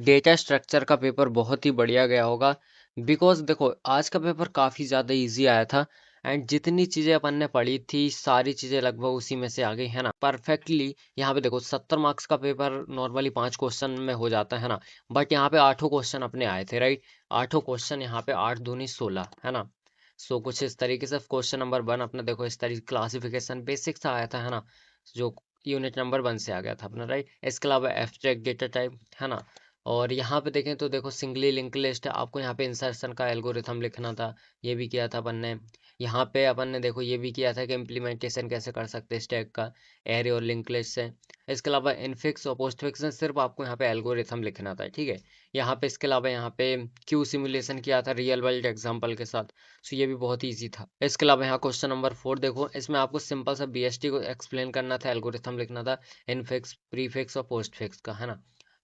Data structure का paper बहुत ही बढ़िया गया होगा। बिकॉज देखो आज का पेपर काफ़ी ज़्यादा इजी आया था। एंड जितनी चीज़ें अपन ने पढ़ी थी सारी चीज़ें लगभग उसी में से आ गई है ना परफेक्टली। यहाँ पे देखो 70 मार्क्स का पेपर नॉर्मली 5 क्वेश्चन में हो जाता है ना। बट यहाँ पे 8 क्वेश्चन अपने आए थे, राइट। 8 क्वेश्चन यहाँ पे 8 दूनी 16 है ना। सो कुछ इस तरीके से क्वेश्चन नंबर 1 अपना देखो इस तरीके क्लासिफिकेशन बेसिक सा आया था है ना। जो यूनिट नंबर 1 से आ गया था अपना, राइट। इसके अलावा एब्स्ट्रैक्ट डेटा टाइप है ना। और यहाँ पे देखें तो देखो सिंगली लिंक लिस्ट है, आपको यहाँ पे इंसर्शन का एल्गोरिथम लिखना था। ये भी किया था अपन ने। यहाँ पे अपन ने देखो ये भी किया था कि इम्प्लीमेंटेशन कैसे कर सकते हैं स्टैक का एरे और लिंक लिस्ट से। इसके अलावा इनफिक्स और पोस्टफिक्स में सिर्फ आपको यहाँ पे एल्गोरिथम लिखना था, ठीक है। यहाँ पे इसके अलावा यहाँ पे क्यू सिमुलेशन किया था रियल वर्ल्ड एग्जाम्पल के साथ। सो ये भी बहुत ईजी था। इसके अलावा यहाँ क्वेश्चन नंबर 4 देखो, इसमें आपको सिंपल सा बीएसटी को एक्सप्लेन करना था, एल्गोरिथम लिखना था इनफिक्स प्रीफिक्स और पोस्टफिक्स का है ना।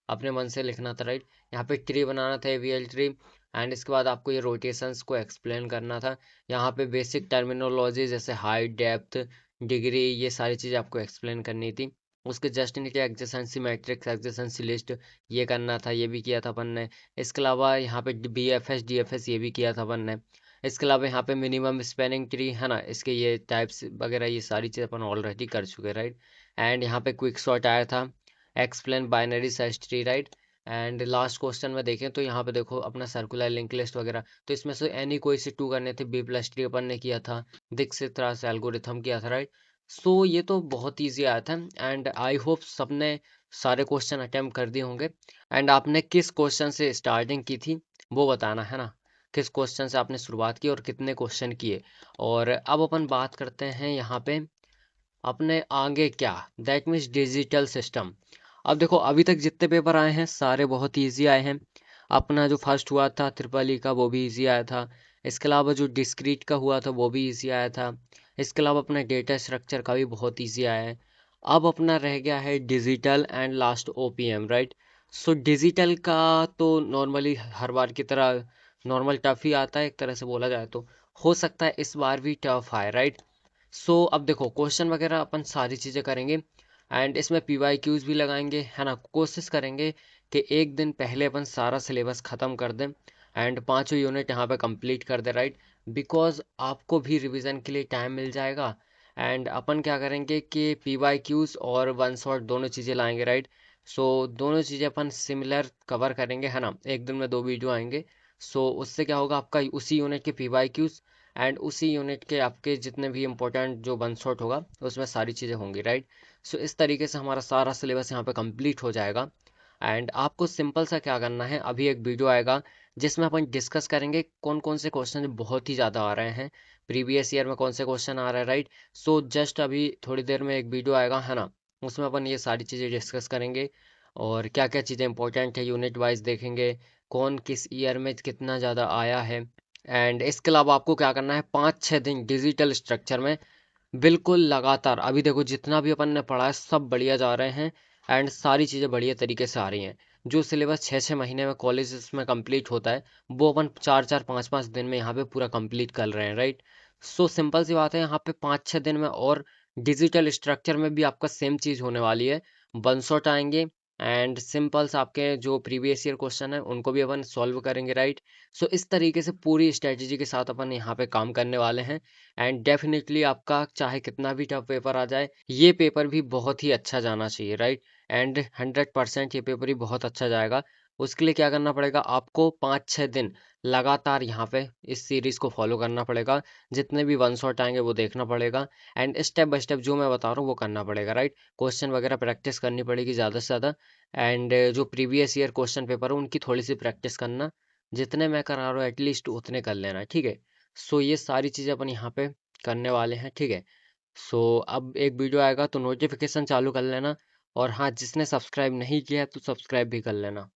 अपने मन से लिखना था, राइट। यहाँ पे ट्री बनाना था एवीएल ट्री। एंड इसके बाद आपको ये रोटेशंस को एक्सप्लेन करना था। यहाँ पे बेसिक टर्मिनोलॉजी जैसे हाइट डेप्थ डिग्री ये सारी चीज़ आपको एक्सप्लेन करनी थी। उसके जस्ट नीचे एडजेसेंसी मैट्रिक्स एडजेसेंसी लिस्ट ये करना था, ये भी किया था अपन ने। इसके अलावा यहाँ पे बीएफएस डीएफएस ये भी किया था अपन ने। इसके अलावा यहाँ पे मिनिमम स्पैनिंग ट्री है ना, इसके ये टाइप्स वगैरह ये सारी चीज़ अपन ऑलरेडी कर चुके, राइट। एंड यहाँ पे क्विक सॉर्ट आया था, explain binary search tree, right. And last question में देखें तो यहाँ पे देखो अपना सर्कुलर लिंक लिस्ट वगैरह, तो इसमें से एनी कोई से 2 करने थे। बी प्लस ट्री अपन ने किया था, दीक्षित से एल्गोरिथम किया था, राइट। सो ये तो बहुत ईजी आया था। एंड आई होप सबने सारे क्वेश्चन अटेम्प्ट कर दिए होंगे। एंड आपने किस क्वेश्चन से स्टार्टिंग की थी वो बताना है ना। किस क्वेश्चन से आपने शुरुआत की और कितने क्वेश्चन किए। और अब अपन बात करते हैं यहाँ पे अपने आगे क्या, दैट मीन्स डिजिटल सिस्टम। अब देखो अभी तक जितने पेपर आए हैं सारे बहुत इजी आए हैं। अपना जो फर्स्ट हुआ था ट्रिपल ई का वो भी इजी आया था। इसके अलावा जो डिस्क्रीट का हुआ था वो भी इजी आया था। इसके अलावा अपना डेटा स्ट्रक्चर का भी बहुत इजी आया है। अब अपना रह गया है digital and last OPM, right. So digital का तो नॉर्मली हर बार की तरह नॉर्मल टफ ही आता है, एक तरह से बोला जाए तो। हो सकता है इस बार भी टफ आए, राइट। सो अब देखो क्वेश्चन वगैरह अपन सारी चीज़ें करेंगे। एंड इसमें पीवाईक्यूज भी लगाएंगे है ना। कोशिश करेंगे कि एक दिन पहले अपन सारा सिलेबस ख़त्म कर दें एंड पांचों यूनिट यहाँ पे कंप्लीट कर दे, राइट। बिकॉज आपको भी रिवीजन के लिए टाइम मिल जाएगा। एंड अपन क्या करेंगे कि पीवाईक्यूज और वन शॉट दोनों चीज़ें लाएंगे, राइट। सो दोनों चीज़ें अपन सिमिलर कवर करेंगे है ना, एक दिन में 2 वीडियो आएंगे। सो उससे क्या होगा, आपका उसी यूनिट के पीवाईक्यूज एंड उसी यूनिट के आपके जितने भी इंपॉर्टेंट जो वन शॉट होगा उसमें सारी चीज़ें होंगी, राइट। सो इस तरीके से हमारा सारा सिलेबस यहाँ पे कंप्लीट हो जाएगा। एंड आपको सिंपल सा क्या करना है, अभी एक वीडियो आएगा जिसमें अपन डिस्कस करेंगे कौन कौन से क्वेश्चन बहुत ही ज़्यादा आ रहे हैं, प्रीवियस ईयर में कौन से क्वेश्चन आ रहे हैं, राइट। सो जस्ट अभी थोड़ी देर में एक वीडियो आएगा है ना, उसमें अपन ये सारी चीज़ें डिस्कस करेंगे। और क्या क्या चीज़ें इंपॉर्टेंट है यूनिट वाइज देखेंगे, कौन किस ईयर में कितना ज़्यादा आया है। एंड इसके अलावा आपको क्या करना है, 5-6 दिन डिजिटल स्ट्रक्चर में बिल्कुल लगातार, अभी देखो जितना भी अपन ने पढ़ा है सब बढ़िया जा रहे हैं। एंड सारी चीज़ें बढ़िया तरीके से आ रही हैं। जो सिलेबस 6-6 महीने में कॉलेज में कंप्लीट होता है वो अपन 4-4 5-5 दिन में यहाँ पे पूरा कंप्लीट कर रहे हैं, राइट। सो सिंपल सी बात है, यहाँ पे 5-6 दिन में और डिजिटल स्ट्रक्चर में भी आपका सेम चीज़ होने वाली है। वन शॉट आएंगे एंड सिंपल्स आपके जो प्रीवियस ईयर क्वेश्चन है उनको भी अपन सॉल्व करेंगे, राइट। सो इस तरीके से पूरी स्ट्रेटजी के साथ अपन यहाँ पे काम करने वाले हैं। एंड डेफिनेटली आपका चाहे कितना भी टफ पेपर आ जाए ये पेपर भी बहुत ही अच्छा जाना चाहिए, राइट। एंड 100% ये पेपर ही बहुत अच्छा जाएगा। उसके लिए क्या करना पड़ेगा, आपको 5-6 दिन लगातार यहाँ पे इस सीरीज को फॉलो करना पड़ेगा। जितने भी वन शॉट आएंगे वो देखना पड़ेगा। एंड स्टेप बाय स्टेप जो मैं बता रहा हूँ वो करना पड़ेगा, राइट। क्वेश्चन वगैरह प्रैक्टिस करनी पड़ेगी ज़्यादा से ज़्यादा। एंड जो प्रीवियस ईयर क्वेश्चन पेपर है उनकी थोड़ी सी प्रैक्टिस करना। जितने मैं करा रहा हूँ एटलीस्ट उतने कर लेना, ठीक है। सो ये सारी चीज़ें अपन यहाँ पे करने वाले हैं, ठीक है। सो अब एक वीडियो आएगा तो नोटिफिकेशन चालू कर लेना। और हाँ, जिसने सब्सक्राइब नहीं किया है तो सब्सक्राइब भी कर लेना।